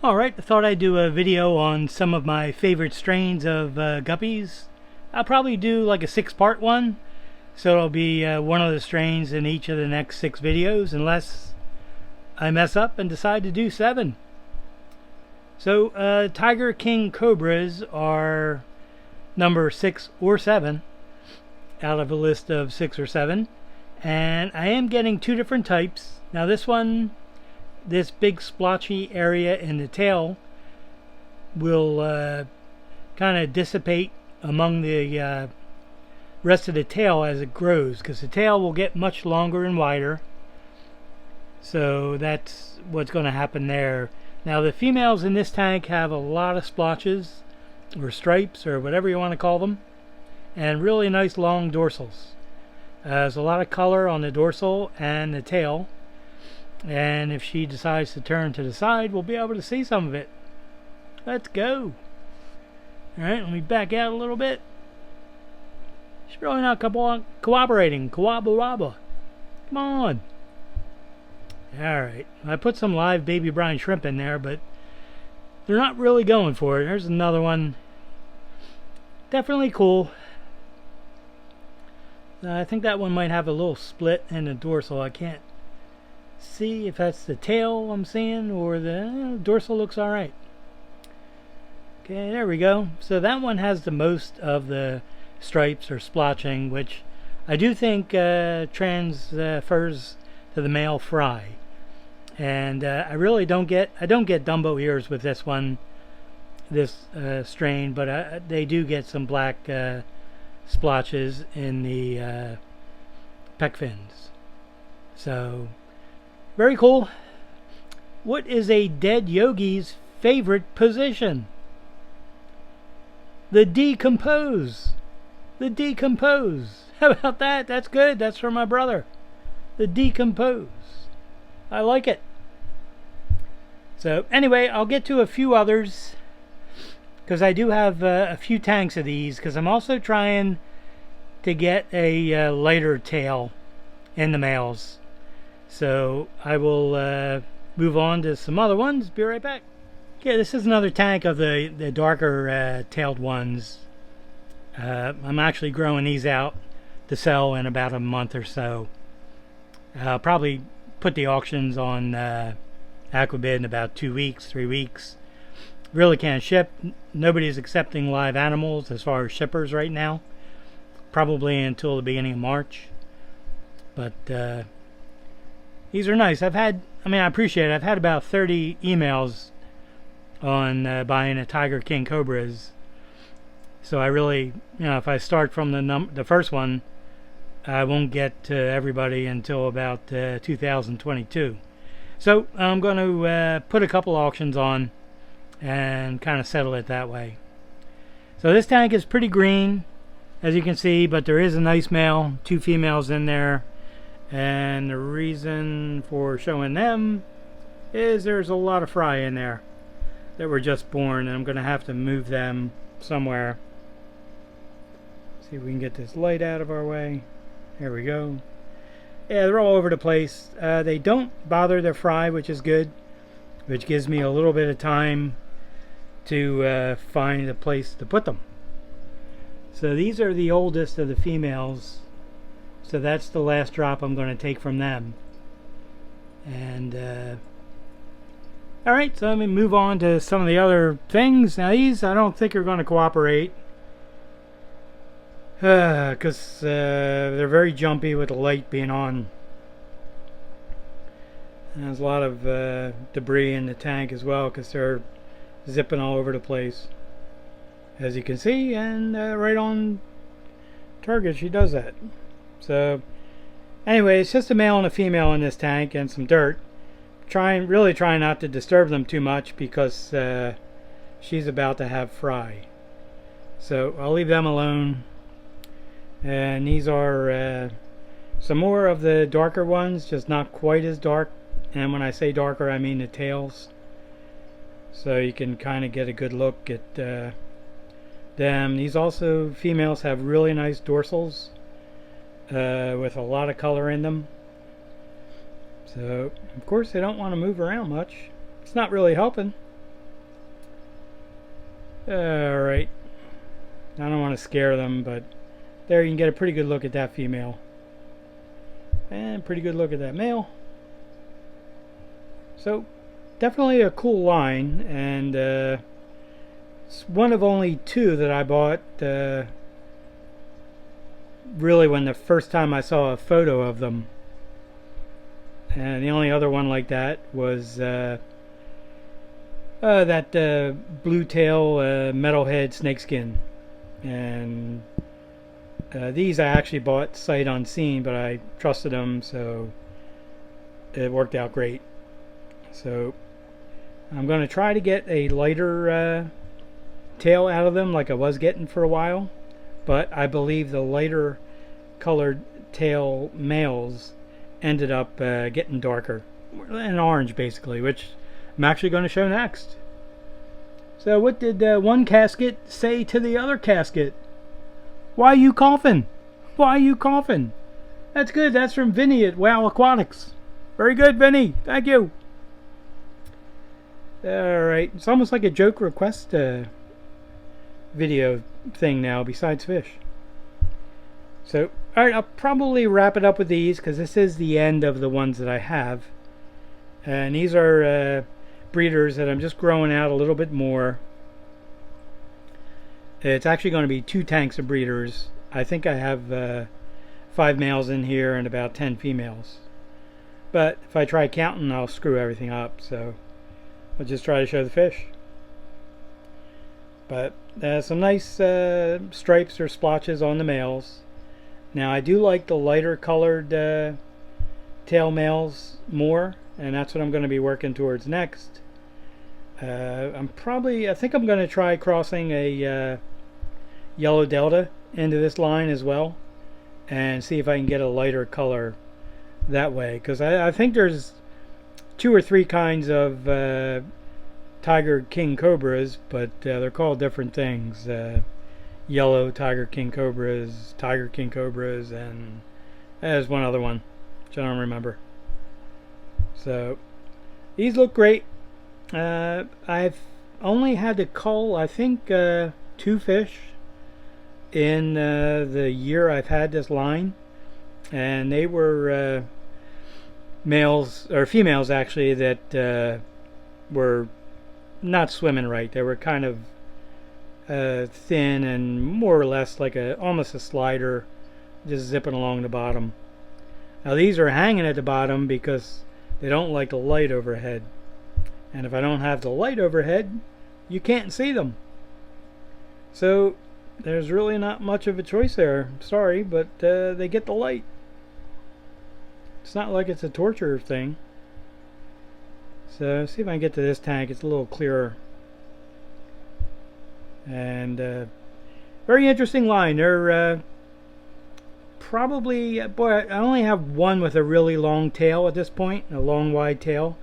Alright, I thought I'd do a video on some of my favorite strains of guppies. I'll probably do like a 6-part one, so it'll be one of the strains in each of the next 6 videos, unless I mess up and decide to do 7. So, Tiger King Cobras are number 6 or 7 out of a list of 6 or 7, and I am getting 2 different types. Now this one, this big splotchy area in the tail will kind of dissipate among the rest of the tail as it grows, because the tail will get much longer and wider. So that's what's going to happen there. Now the females in this tank have a lot of splotches or stripes or whatever you want to call them, and really nice long dorsals. There's a lot of color on the dorsal and the tail, and if she decides to turn to the side, we'll be able to see some of it. Let's go. Alright, let me back out a little bit. She's really not cooperating. Come on. Alright, I put some live baby brine shrimp in there, but they're not really going for it. There's another one. Definitely cool. I think that one might have a little split in the dorsal. I can't see if that's the tail I'm seeing or the dorsal. Looks alright. Okay, there we go. So that one has the most of the stripes or splotching, which I do think transfers to the male fry. And I really don't get Dumbo ears with this one, this strain, but they do get some black splotches in the pec fins. So very cool. What is a dead yogi's favorite position? The decompose. The decompose. How about that? That's good. That's from my brother. The decompose. I like it. So anyway, I'll get to a few others, because I do have a few tanks of these, because I'm also trying to get a lighter tail in the males. So I will move on to some other ones. Be right back. Okay, this is another tank of the darker tailed ones. I'm actually growing these out to sell in about a month or so. I'll probably put the auctions on Aquabid in about 2 weeks, 3 weeks. Really can't ship. Nobody's accepting live animals as far as shippers right now. Probably until the beginning of March. But these are nice. I appreciate it. I've had about 30 emails on buying a Tiger King Cobras. So I really, if I start from the first one, I won't get to everybody until about 2022. So I'm going to put a couple auctions on and kind of settle it that way. So this tank is pretty green, as you can see, but there is a nice male, 2 females in there. And the reason for showing them is there's a lot of fry in there that were just born, and I'm going to have to move them somewhere. See if we can get this light out of our way. There we go. Yeah, they're all over the place. They don't bother their fry, which is good, which gives me a little bit of time to find a place to put them. So these are the oldest of the females. So that's the last drop I'm going to take from them. And alright, so let me move on to some of the other things. Now these I don't think are going to cooperate, because they're very jumpy with the light being on. And there's a lot of debris in the tank as well, because they're zipping all over the place, as you can see, and right on target she does that. So anyway, it's just a male and a female in this tank and some dirt. Really trying not to disturb them too much, because she's about to have fry. So I'll leave them alone. And these are some more of the darker ones, just not quite as dark. And when I say darker, I mean the tails. So you can kind of get a good look at them. These also, females, have really nice dorsals with a lot of color in them. So, of course, they don't want to move around much. It's not really helping. Alright. I don't want to scare them, but there you can get a pretty good look at that female. And pretty good look at that male. So, definitely a cool line, and it's one of only two that I bought really when the first time I saw a photo of them. And the only other one like that was that blue tail metalhead snakeskin. And these I actually bought sight unseen, but I trusted them, so it worked out great. So I'm going to try to get a lighter tail out of them like I was getting for a while, but I believe the lighter colored tail males ended up getting darker, an orange basically, which I'm actually going to show next. So what did one casket say to the other casket? Why are you coughing? Why are you coughing? That's good. That's from Vinny at Wow Aquatics. Very good, Vinny. Thank you. Alright, it's almost like a joke request video thing now besides fish. So, alright, I'll probably wrap it up with these because this is the end of the ones that I have. And these are breeders that I'm just growing out a little bit more. It's actually going to be 2 tanks of breeders. I think I have 5 males in here and about 10 females. But if I try counting, I'll screw everything up. So I'll just try to show the fish. But some nice stripes or splotches on the males. Now I do like the lighter colored tail males more, and that's what I'm going to be working towards next. I think I'm going to try crossing a yellow delta into this line as well, and see if I can get a lighter color that way, because I think there's 2 or 3 kinds of Tiger King Cobras, but they're called different things. Yellow Tiger King Cobras, Tiger King Cobras, and there's one other one which I don't remember. So these look great. I've only had to cull I think 2 fish in the year I've had this line, and they were males or females actually that were not swimming right. They were kind of thin and more or less like almost a slider, just zipping along the bottom. Now these are hanging at the bottom because they don't like the light overhead, and if I don't have the light overhead, you can't see them. So there's really not much of a choice there. Sorry, but they get the light. It's not like it's a torture thing. So see if I can get to this tank. It's a little clearer. And very interesting line. They're probably, boy, I only have one with a really long tail at this point, a long wide tail,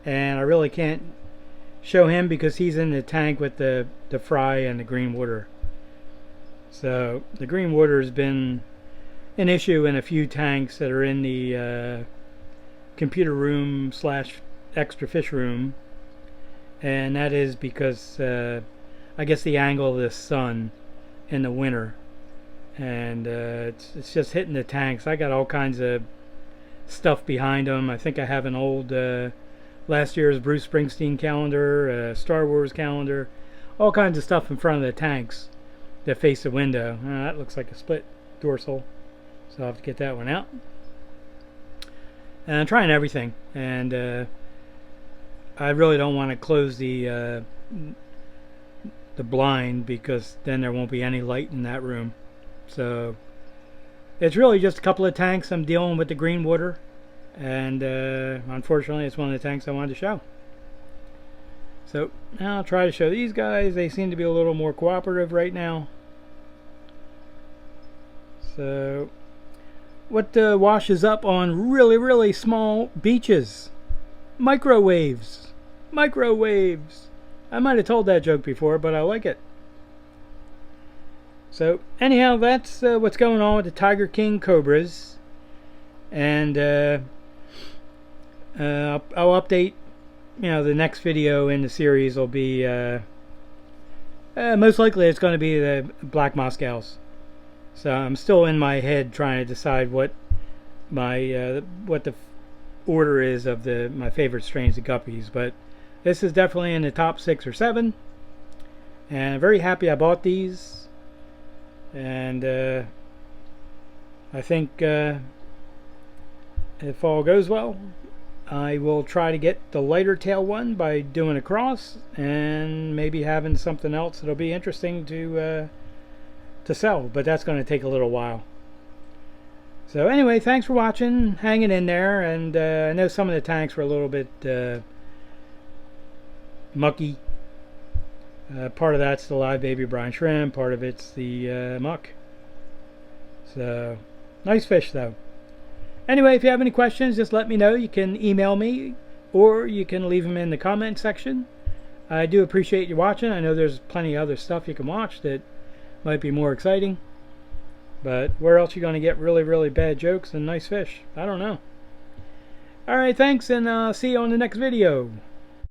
and I really can't show him because he's in the tank with the fry and the green water. So the green water has been an issue in a few tanks that are in the computer room / extra fish room, and that is because I guess the angle of the sun in the winter, and it's just hitting the tanks. I got all kinds of stuff behind them. I think I have an old last year's Bruce Springsteen calendar, Star Wars calendar, all kinds of stuff in front of the tanks that face the window. That looks like a split dorsal, so I'll have to get that one out. And I'm trying everything, and I really don't want to close the blind because then there won't be any light in that room. So it's really just a couple of tanks I'm dealing with the green water, and unfortunately it's one of the tanks I wanted to show. So now I'll try to show these guys. They seem to be a little more cooperative right now. So what washes up on really small beaches? Microwaves. Microwaves. I might have told that joke before, but I like it. So anyhow, that's what's going on with the Tiger King Cobras, and I'll update. You know, the next video in the series will be Most likely it's going to be the black Moscows. So I'm still in my head trying to decide what the order is of my favorite strains of guppies, but this is definitely in the top 6 or 7, and I'm very happy I bought these. And I think if all goes well, I will try to get the lighter tail one by doing a cross and maybe having something else that'll be interesting to sell, but that's going to take a little while. So anyway, thanks for watching, hanging in there, and I know some of the tanks were a little bit mucky. Part of that's the live baby brine shrimp, part of it's the muck. So, nice fish though. Anyway, if you have any questions, just let me know. You can email me, or you can leave them in the comment section. I do appreciate you watching. I know there's plenty of other stuff you can watch that might be more exciting. But where else are you going to get really, really bad jokes and nice fish? I don't know. Alright, thanks, and see you on the next video.